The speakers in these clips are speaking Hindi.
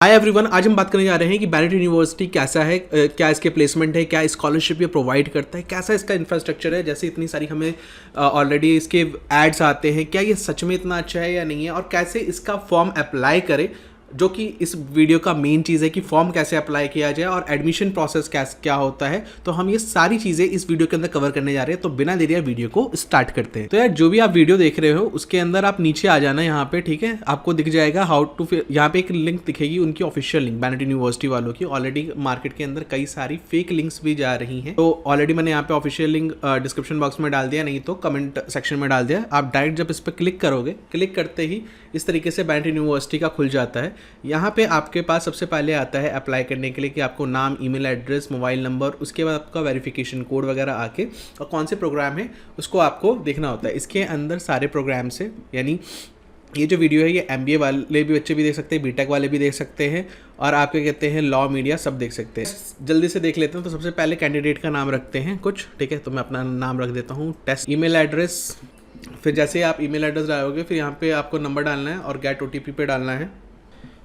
हाय एवरीवन, आज हम बात करने जा रहे हैं कि बैनेट यूनिवर्सिटी कैसा है, क्या इसके प्लेसमेंट है, क्या स्कॉलरशिप ये प्रोवाइड करता है, कैसा इसका इंफ्रास्ट्रक्चर है। जैसे इतनी सारी हमें ऑलरेडी इसके एड्स आते हैं, क्या ये सच में इतना अच्छा है या नहीं है, और कैसे इसका फॉर्म अप्लाई करें, जो कि इस वीडियो का मेन चीज़ है कि फॉर्म कैसे अप्लाई किया जाए और एडमिशन प्रोसेस क्या होता है। तो हम ये सारी चीज़ें इस वीडियो के अंदर कवर करने जा रहे हैं। तो बिना देरी वीडियो को स्टार्ट करते हैं। तो यार, जो भी आप वीडियो देख रहे हो उसके अंदर आप नीचे आ जाना यहाँ पे, ठीक है। आपको दिख जाएगा हाउ टू, यहाँ पे एक लिंक दिखेगी उनकी ऑफिशियल लिंक, बैनेट यूनिवर्सिटी वालों की। ऑलरेडी मार्केट के अंदर कई सारी फेक लिंक्स भी जा रही हैं, तो ऑलरेडी मैंने यहाँ पे ऑफिशियल लिंक डिस्क्रिप्शन बॉक्स में डाल दिया, नहीं तो कमेंट सेक्शन में डाल दिया। आप डायरेक्ट जब इस पर क्लिक करोगे, क्लिक करते ही इस तरीके से बैनेट यूनिवर्सिटी का खुल जाता है। यहाँ पे आपके पास सबसे पहले आता है अप्लाई करने के लिए कि आपको नाम, ईमेल एड्रेस, मोबाइल नंबर, उसके बाद आपका वेरिफिकेशन कोड वगैरह आके, और कौन से प्रोग्राम है उसको आपको देखना होता है। इसके अंदर सारे प्रोग्राम से, यानी ये जो वीडियो है ये MBA वाले भी बच्चे भी देख सकते हैं, BTech वाले भी देख सकते हैं, और आप क्या कहते हैं लॉ मीडिया सब देख सकते हैं। जल्दी से देख लेते हैं। तो सबसे पहले कैंडिडेट का नाम रखते हैं कुछ, ठीक है। तो मैं अपना नाम रख देता हूँ टेस्ट। ईमेल एड्रेस, फिर जैसे ही आप ईमेल एड्रेस डालोगे फिर यहाँ पे आपको नंबर डालना है और गेट OTP पे डालना है।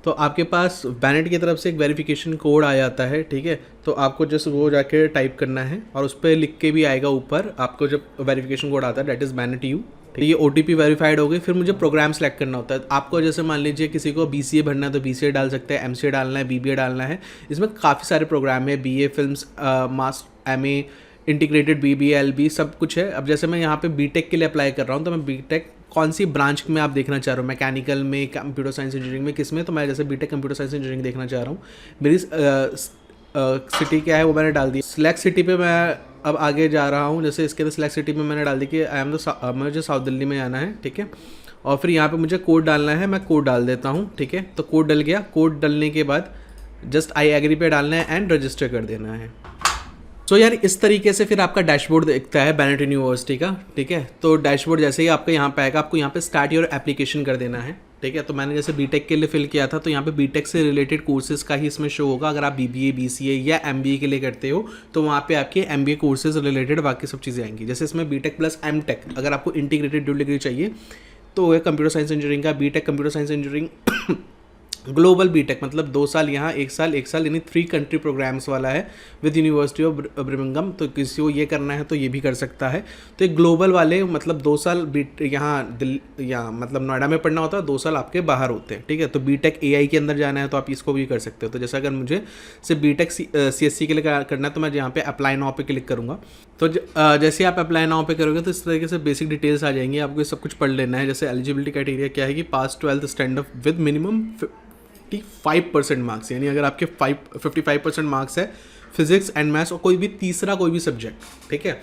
तो आपके पास बैनेट की तरफ से एक वेरिफिकेशन कोड आ जाता है, ठीक है। तो आपको जस्ट वो जाके टाइप करना है और उस पर लिख के भी आएगा ऊपर आपको जब वेरिफिकेशन कोड आता है, दैट इज़ बैनेट यू। ये OTP वेरीफाइड हो गई। फिर मुझे प्रोग्राम सेलेक्ट करना होता है। आपको जैसे मान लीजिए किसी को BCA भरना है तो BCA डाल सकते हैं, MCA डालना है, BBA डालना है। इसमें काफ़ी सारे प्रोग्राम है, BA फिल्म्स, मास MA, इंटीग्रेटेड BBA LB सब कुछ है। अब जैसे मैं यहाँ पे BTech के लिए अप्लाई कर रहा हूँ, तो मैं BTech कौन सी ब्रांच में आप देखना चाह रहे हो, मैकेनिकल में, कंप्यूटर साइंस इंजीनियरिंग में, किस में। तो मैं जैसे BTech कंप्यूटर साइंस इंजीनियरिंग देखना चाह रहा हूँ। मेरी सिटी क्या है वो मैंने डाल दी। सिलेक्ट सिटी पे मैं अब आगे जा रहा हूँ। जैसे इसके अंदर सिलेक्ट सिटी में मैंने डाल दी कि मुझे साउथ दिल्ली में आना है, ठीक है। और फिर यहाँ पे मुझे कोड डालना है, मैं कोड डाल देता हूँ, ठीक है। तो कोड डल गया। कोड डलने के बाद जस्ट आई एग्री पे डालना है एंड रजिस्टर कर देना है। तो यार, इस तरीके से फिर आपका डैशबोर्ड दिखता है बैनेट यूनिवर्सिटी का, ठीक है। तो डैशबोर्ड जैसे ही आपका यहाँ पे आएगा, आपको यहाँ पे स्टार्ट योर एप्लीकेशन कर देना है, ठीक है। तो मैंने जैसे BTech के लिए फिल किया था, तो यहाँ पे BTech से रिलेटेड कोर्सेज का ही इसमें शो होगा। अगर आप BBA, BCA या MBA के लिए करते हो तो वहाँ पे आपके MBA कोर्सेज रिलेटेड बाकी सब चीज़ें आएंगी। जैसे इसमें BTech प्लस MTech, अगर आपको इंटीग्रेटेड डिग्री चाहिए तो है कंप्यूटर साइंस इंजीनियरिंग का BTech computer science engineering global BTech, मतलब 2 साल यहाँ, 1 साल 1 साल, यानी 3 कंट्री प्रोग्राम्स वाला है विद यूनिवर्सिटी ऑफ ब्रिमिंघम। तो किसी को ये करना है तो ये भी कर सकता है। तो एक ग्लोबल वाले मतलब 2 साल यहाँ मतलब नोएडा में पढ़ना होता है, 2 साल आपके बाहर होते हैं, ठीक है। तो BTech AI के अंदर जाना है तो आप इसको भी कर सकते हो। तो जैसे अगर मुझे सिर्फ BTech CSC के लिए करना है तो मैं यहाँ पे अप्लाई नाउ पे क्लिक करूँगा। तो जैसे आप अप्लाई नाउ पे करोगे तो इस तरीके से बेसिक डिटेल्स आ जाएंगी, आपको ये सब कुछ पढ़ लेना है। जैसे एलिजिबिलिटी क्राइटेरिया क्या है कि पास 12th standard with minimum 55% marks, यानी अगर आपके 55% मार्क्स है फिजिक्स एंड मैथ्स और कोई भी तीसरा कोई भी सब्जेक्ट, ठीक है,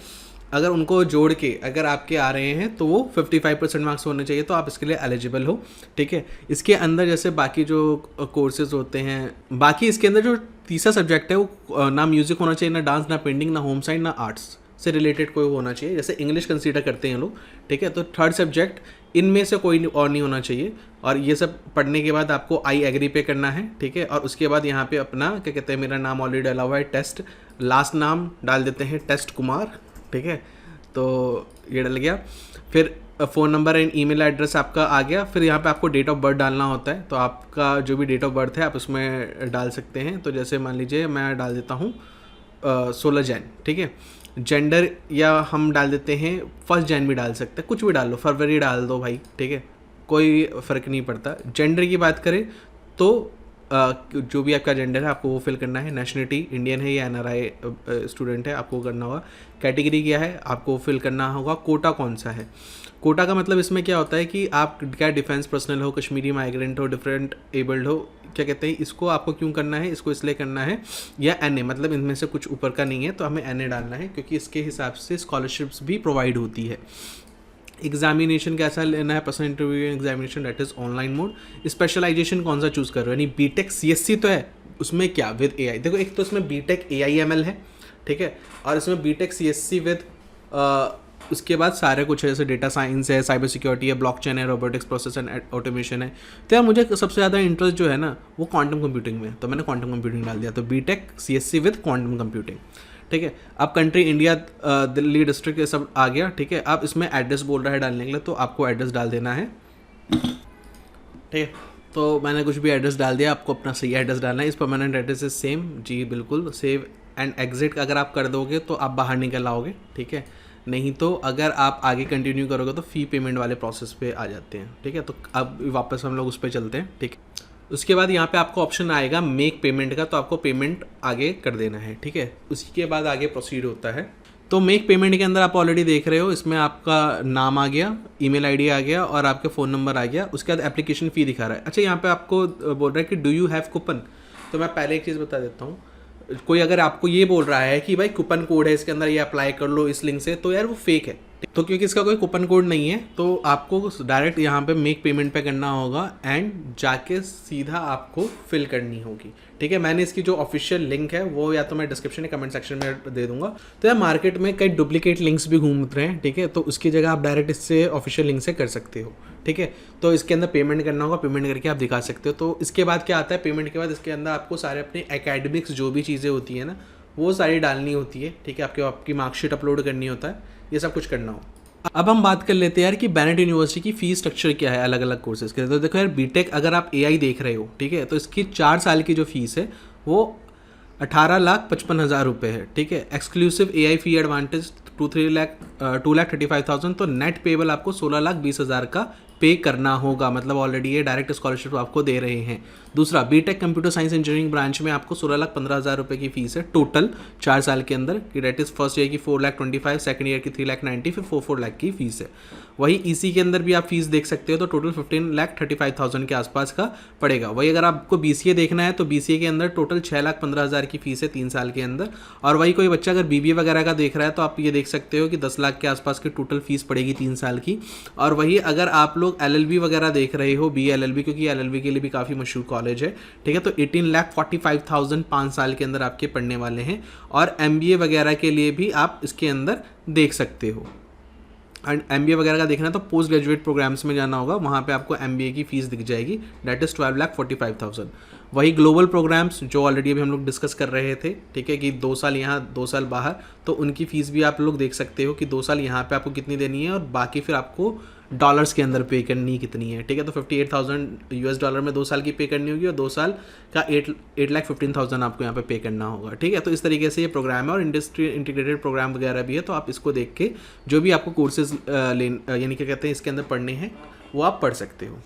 अगर उनको जोड़ के अगर आपके आ रहे हैं तो वो 55% मार्क्स होने चाहिए, तो आप इसके लिए एलिजिबल हो, ठीक है। इसके अंदर जैसे बाकी जो कोर्सेज होते हैं, बाकी इसके अंदर जो तीसरा सब्जेक्ट है वो ना म्यूज़िक होना चाहिए, ना डांस, ना पेंटिंग, ना होम साइंस, ना आर्ट्स से रिलेटेड कोई होना चाहिए। जैसे इंग्लिश कंसीडर करते हैं लोग, ठीक है। तो थर्ड सब्जेक्ट इनमें से कोई और नहीं होना चाहिए। और ये सब पढ़ने के बाद आपको आई एग्री पे करना है, ठीक है। और उसके बाद यहाँ पे अपना क्या कहते हैं, मेरा नाम ऑलरेडी डाला हुआ है टेस्ट, लास्ट नाम डाल देते हैं टेस्ट कुमार, ठीक है। तो ये डल गया। फिर phone number and email address आपका आ गया। फिर यहाँ पे आपको डेट ऑफ बर्थ डालना होता है। तो आपका जो भी डेट ऑफ बर्थ है आप उसमें डाल सकते हैं। तो जैसे मान लीजिए मैं डाल देता हूँ 16 जैन, ठीक है। जेंडर या हम डाल देते हैं 1 जैन भी डाल सकते हैं, कुछ भी डाल लो, फरवरी डाल दो भाई, ठीक है, कोई फ़र्क नहीं पड़ता। जेंडर की बात करें तो जो भी आपका जेंडर है आपको वो फिल करना है। नेशनलिटी इंडियन है या NRI स्टूडेंट है आपको करना होगा। कैटेगरी क्या है आपको फिल करना होगा। कोटा कौन सा है। कोटा का मतलब इसमें क्या होता है कि आप क्या डिफेंस पर्सनल हो, कश्मीरी माइग्रेंट हो, डिफरेंट एबल्ड हो, क्या कहते हैं, इसको आपको क्यों करना है, इसको इसलिए करना है, या NA, मतलब इनमें से कुछ ऊपर का नहीं है तो हमें NA डालना है, क्योंकि इसके हिसाब से स्कॉलरशिप्स भी प्रोवाइड होती है। एग्जामिनेशन कैसा लेना है, personal interview examination, that is online mode. Specialization कौन सा चूज़ कर रहे हो, यानी BTech CSC तो है, उसमें क्या विद AI। देखो, एक तो इसमें BTech AI ML है, ठीक है, और इसमें BTech CSC विद उसके बाद सारे कुछ है, जैसे डेटा साइंस है, साइबर सिक्योरिटी है, ब्लॉकचेन है, रोबोटिक्स प्रोसेस एंड ऑटोमेशन है। तो यार मुझे सबसे ज़्यादा इंटरेस्ट जो है ना वो क्वांटम कंप्यूटिंग में, तो मैंने क्वांटम कंप्यूटिंग डाल दिया। तो BTech CSC with quantum computing, ठीक है। अब कंट्री इंडिया, दिल्ली डिस्ट्रिक्ट, ये सब आ गया, ठीक है। अब इसमें एड्रेस बोल रहा है डालने के लिए, तो आपको एड्रेस डाल देना है, ठीक है। तो मैंने कुछ भी एड्रेस डाल दिया, आपको अपना सही एड्रेस डालना है। इस परमानेंट एड्रेस इज सेम, जी बिल्कुल। सेव एंड एग्जिट अगर आप कर दोगे तो आप बाहर निकल आओगे, ठीक है। नहीं तो अगर आप आगे कंटिन्यू करोगे तो फ़ी पेमेंट वाले प्रोसेस पे आ जाते हैं, ठीक है। तो अब वापस हम लोग उस पर चलते हैं, ठीक है। उसके बाद यहाँ पे आपको ऑप्शन आएगा मेक पेमेंट का, तो आपको पेमेंट आगे कर देना है, ठीक है। उसी के बाद आगे प्रोसीड होता है। तो मेक पेमेंट के अंदर आप ऑलरेडी देख रहे हो, इसमें आपका नाम आ गया, ईमेल आईडी आ गया और आपके फ़ोन नंबर आ गया। उसके बाद एप्लीकेशन फ़ी दिखा रहा है। अच्छा, यहाँ पे आपको बोल रहा है कि डू यू हैव कूपन। तो मैं पहले एक चीज़ बता देता हूँ, कोई अगर आपको ये बोल रहा है कि भाई कूपन कोड है इसके अंदर, ये अप्लाई कर लो इस लिंक से, तो यार वो फेक है। तो क्योंकि इसका कोई कूपन कोड नहीं है, तो आपको डायरेक्ट यहाँ पे मेक पेमेंट पे करना होगा एंड जाके सीधा आपको फिल करनी होगी, ठीक है। मैंने इसकी जो ऑफिशियल लिंक है वो या तो मैं डिस्क्रिप्शन या कमेंट सेक्शन में दे दूंगा। तो यार मार्केट में कई डुप्लीकेट लिंक्स भी घूम रहे हैं, ठीक है। तो उसकी जगह आप डायरेक्ट इससे ऑफिशियल लिंक से कर सकते हो, ठीक है। तो इसके अंदर पेमेंट करना होगा, पेमेंट करके आप दिखा सकते हो। तो इसके बाद क्या आता है, पेमेंट के बाद इसके अंदर आपको सारे अपने एकेडमिक्स जो भी चीज़ें होती है ना, वो सारी डालनी होती है, ठीक है। आपकी मार्कशीट अपलोड करनी होता है, ये सब कुछ करना हो। अब हम बात कर लेते हैं यार कि बेनेट यूनिवर्सिटी की फीस स्ट्रक्चर क्या है अलग अलग कोर्सेज के। तो देखो यार, बीटेक अगर आप एआई देख रहे हो, ठीक है, तो इसकी 4 साल की जो फीस है वो 18,55,000 रुपये है, ठीक है। एक्सक्लूसिव एआई फी एडवांटेज 2,35,000, तो नेट पेबल आपको 16,20,000 का पे करना होगा। मतलब ऑलरेडी ये डायरेक्ट स्कॉलरशिप आपको दे रहे हैं। दूसरा, BTech computer science engineering branch में आपको 16,15,000 रुपये की फीस है टोटल 4 साल के अंदर, कि डेट इज़ फर्स्ट ईयर की 4,25,000, सेकंड ईयर की 3,90,000, फिर 4 लाख की फीस है। वही इसी के अंदर भी आप फीस देख सकते हो, तो टोटल 15,35,000 के आसपास का पड़ेगा। वही अगर आपको बीसीए देखना है तो बीसीए के अंदर टोटल 6,15,000 की फीस है 3 साल के अंदर। और वही कोई बच्चा अगर बीबीए वगैरह का देख रहा है तो आप ये देख सकते हो कि 10 लाख के आसपास की टोटल फीस पड़ेगी 3 साल की। और वही अगर आप लोग एलएलबी वगैरह देख रहे हो, बीएलएलबी, क्योंकि एलएलबी के लिए भी काफ़ी मशहूर कॉलेज है, ठीक है, तो 18,45,000 5 साल के अंदर आपके पढ़ने वाले हैं। और एमबीए वगैरह के लिए भी आप इसके अंदर देख सकते हो। एंड एमबीए वगैरह का देखना है तो पोस्ट ग्रेजुएट प्रोग्राम्स में जाना होगा, वहाँ पे आपको एमबीए की फीस दिख जाएगी, डेट इज़ 12,45,000। वही ग्लोबल प्रोग्राम्स जो ऑलरेडी अभी हम लोग डिस्कस कर रहे थे, ठीक है, कि 2 साल यहाँ 2 साल बाहर, तो उनकी फ़ीस भी आप लोग देख सकते हो कि 2 साल यहाँ पे आपको कितनी देनी है और बाकी फिर आपको डॉलर्स के अंदर पे करनी कितनी है, ठीक है। तो 58,000 यूएस डॉलर में 2 साल की पे करनी होगी और 2 साल का 8,15,000 आपको यहाँ पे पे करना होगा, ठीक है। तो इस तरीके से ये प्रोग्राम है और इंडस्ट्री इंटीग्रेटेड प्रोग्राम वगैरह भी है। तो आप इसको देख के जो भी आपको कोर्सेज यानी क्या कहते हैं इसके अंदर पढ़ने हैं वो आप पढ़ सकते हो।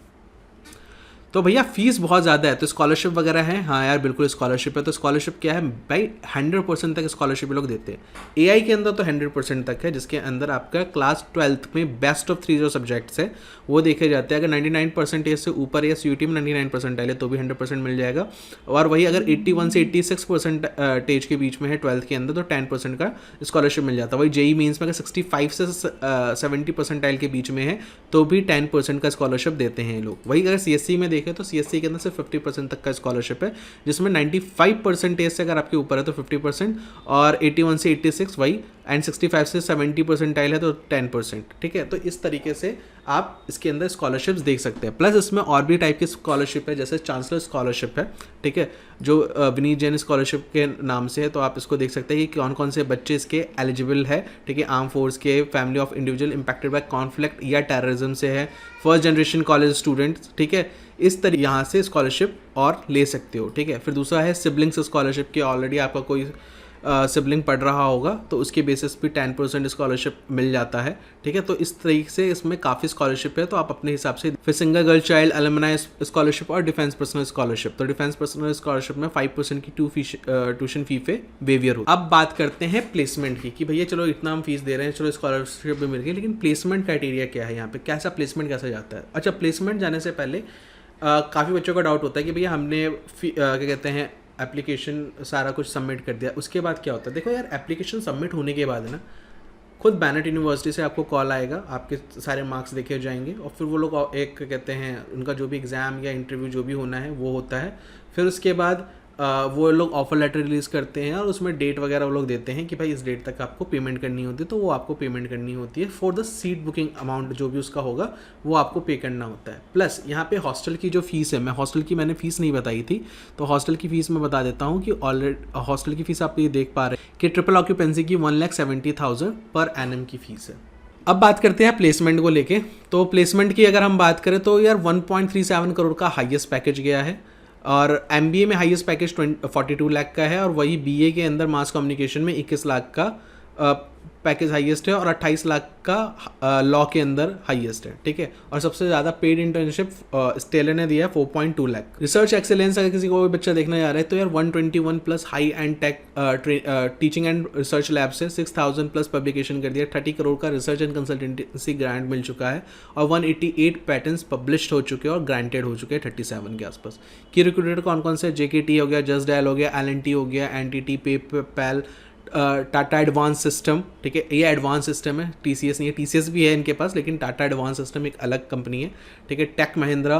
तो भैया फीस बहुत ज़्यादा है, तो स्कॉलरशिप वगैरह है, हाँ यार बिल्कुल स्कॉलरशिप है। तो स्कॉलरशिप क्या है भाई, 100% तक स्कॉलरशिप लोग देते हैं। एआई के अंदर तो 100% तक है, जिसके अंदर आपका क्लास 12th में बेस्ट ऑफ 3 जो सब्जेक्ट्स है वो देखे जाते हैं। अगर 99% से ऊपर या सीयूटी में 99% है तो भी 100% मिल जाएगा। और वही अगर 81 से 86% के बीच में है 12th के अंदर तो 10% का स्कॉलरशिप मिल जाता है। वही जेई मेन्स में अगर 65 से 70% के बीच में है तो भी 10% का स्कॉलरशिप देते हैं लोग। वही अगर सीएससी में तो सीएससी के अंदर सिर्फ 50% तक का स्कॉलरशिप है, जिसमें 95% से अगर आपके ऊपर है तो 50% और 81 से 86 वही, एंड 65 से 70% है तो 10%, ठीक है। तो इस तरीके से आप इसके अंदर स्कॉलरशिप्स देख सकते हैं। प्लस इसमें और भी टाइप की स्कॉलरशिप है, जैसे चांसलर स्कॉलरशिप है, ठीक है, जो विनीत जैन स्कॉलरशिप के नाम से है। तो आप इसको देख सकते हैं कि कौन कौन से बच्चे इसके एलिजिबल है, ठीक है। आर्म फोर्स के, family of individual impacted by conflict या टेररिज्म से है, फर्स्ट जनरेशन कॉलेज स्टूडेंट्स, ठीक है। इस तरह यहाँ से स्कॉलरशिप और ले सकते हो, ठीक है। फिर दूसरा है सिबलिंग्स स्कॉलरशिप की, ऑलरेडी आपका कोई सिबलिंग पढ़ रहा होगा तो उसके बेसिस पे 10% स्कॉलरशिप मिल जाता है, ठीक है। तो इस तरीके से इसमें काफ़ी स्कॉलरशिप है, तो आप अपने हिसाब से। फिर single girl child alumni scholarship और डिफेंस पर्सनल स्कॉलरशिप, तो डिफेंस पर्सनल स्कॉलरशिप में 5% की ट्यूशन फी पे वेवियर हो। अब बात करते हैं प्लेसमेंट की, कि भैया चलो इतना हम फीस दे रहे हैं, चलो स्कॉलरशिप भी मिल गई, लेकिन प्लेसमेंट क्राइटेरिया क्या है यहाँ पे, कैसा प्लेसमेंट कैसा जाता है। अच्छा, प्लेसमेंट जाने से पहले काफ़ी बच्चों का डाउट होता है कि भैया हमने क्या कहते हैं एप्लीकेशन सारा कुछ सबमिट कर दिया, उसके बाद क्या होता है। देखो यार, एप्लीकेशन सबमिट होने के बाद ना खुद बेनेट यूनिवर्सिटी से आपको कॉल आएगा, आपके सारे मार्क्स देखे जाएंगे और फिर वो लोग एक कहते हैं उनका जो भी एग्ज़ाम या इंटरव्यू जो भी होना है वो होता है। फिर उसके बाद वो लोग ऑफर लेटर रिलीज़ करते हैं और उसमें डेट वगैरह वो लोग देते हैं कि भाई इस डेट तक आपको पेमेंट करनी होती है, तो वो आपको पेमेंट करनी होती है for the seat booking amount जो भी उसका होगा वो आपको पे करना होता है। प्लस यहाँ पे हॉस्टल की जो फीस है, मैं हॉस्टल की मैंने फ़ीस नहीं बताई थी, तो हॉस्टल की फ़ीस मैं बता देता हूँ कि ऑलरेडी हॉस्टल की फ़ीस आप ये देख पा रहे हैं कि ट्रिपल ऑक्यूपेंसी की 1,70,000 पर एनम की फ़ीस है, अब बात करते हैं प्लेसमेंट को लेके। तो प्लेसमेंट की अगर हम बात करें तो यार 1.37 करोड़ का हाईएस्ट पैकेज गया है, और एमबीए में हाईएस्ट पैकेज 42 लाख का है, और वही बीए के अंदर मास कम्युनिकेशन में 21 लाख का पैकेज हाईएस्ट है, और 28 लाख का लॉ के अंदर हाईएस्ट है, ठीक है। और सबसे ज़्यादा पेड इंटर्नशिप स्टेलर ने दिया है 4.2 लाख। रिसर्च एक्सेलेंस अगर किसी को भी बच्चा देखना जा रहा है तो यार 121 plus high end tech teaching and research lab से 6000 प्लस पब्लिकेशन कर दिया, 30 करोड़ का रिसर्च एंड कंसल्टेंसी ग्रांट मिल चुका है, और 188 पैटर्न्स पब्लिश्ड हो चुके हैं और ग्रांटेड हो चुके हैं 37 के आसपास। की रिक्रूटर कौन कौन से, JKT हो गया, जस्ट डायल हो गया, LNT हो गया, NTT, PayPal, Tata advance system, ठीक है, ये एडवांस सिस्टम है, TCS नहीं है, TCS भी है इनके पास, लेकिन टाटा एडवांस सिस्टम एक अलग कंपनी है, ठीक है। टेक महिंद्रा,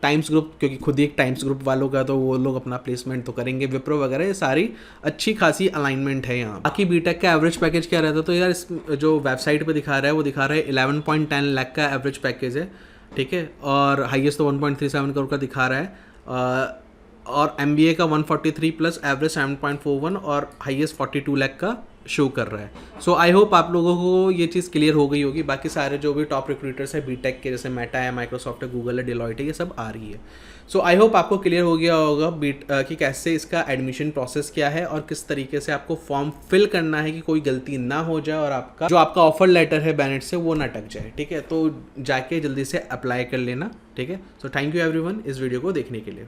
टाइम्स ग्रुप, क्योंकि खुद ही एक टाइम्स ग्रुप वालों का, तो वो लोग अपना प्लेसमेंट तो करेंगे, विप्रो वगैरह, ये सारी अच्छी खासी अलाइनमेंट है यहाँ। बाकी बीटेक का एवरेज पैकेज क्या रहता है, तो यार इस जो वेबसाइट पे दिखा रहा है वो दिखा रहा है 11.10 लाख का एवरेज पैकेज है, ठीक है, और हाईएस्ट तो 1.37 करोड़ का दिखा रहा है, और MBA का 143 प्लस एवरेज 7.41 और हाईएस्ट 42 लाख का शो कर रहा है। सो आई होप आप लोगों को ये चीज़ क्लियर हो गई होगी। बाकी सारे जो भी टॉप रिक्रूटर्स है बीटेक के, जैसे मेटा है, माइक्रोसॉफ्ट है, गूगल है, डिलॉयट है, ये सब आ रही है। सो आई होप आपको क्लियर हो गया होगा कि कैसे इसका एडमिशन प्रोसेस क्या है और किस तरीके से आपको फॉर्म फिल करना है कि कोई गलती ना हो जाए और आपका जो आपका ऑफर लेटर है बेनेट से वो ना अटक जाए, ठीक है। तो जाके जल्दी से अप्लाई कर लेना, ठीक है। सो थैंक यू एवरीवन इस वीडियो को देखने के लिए।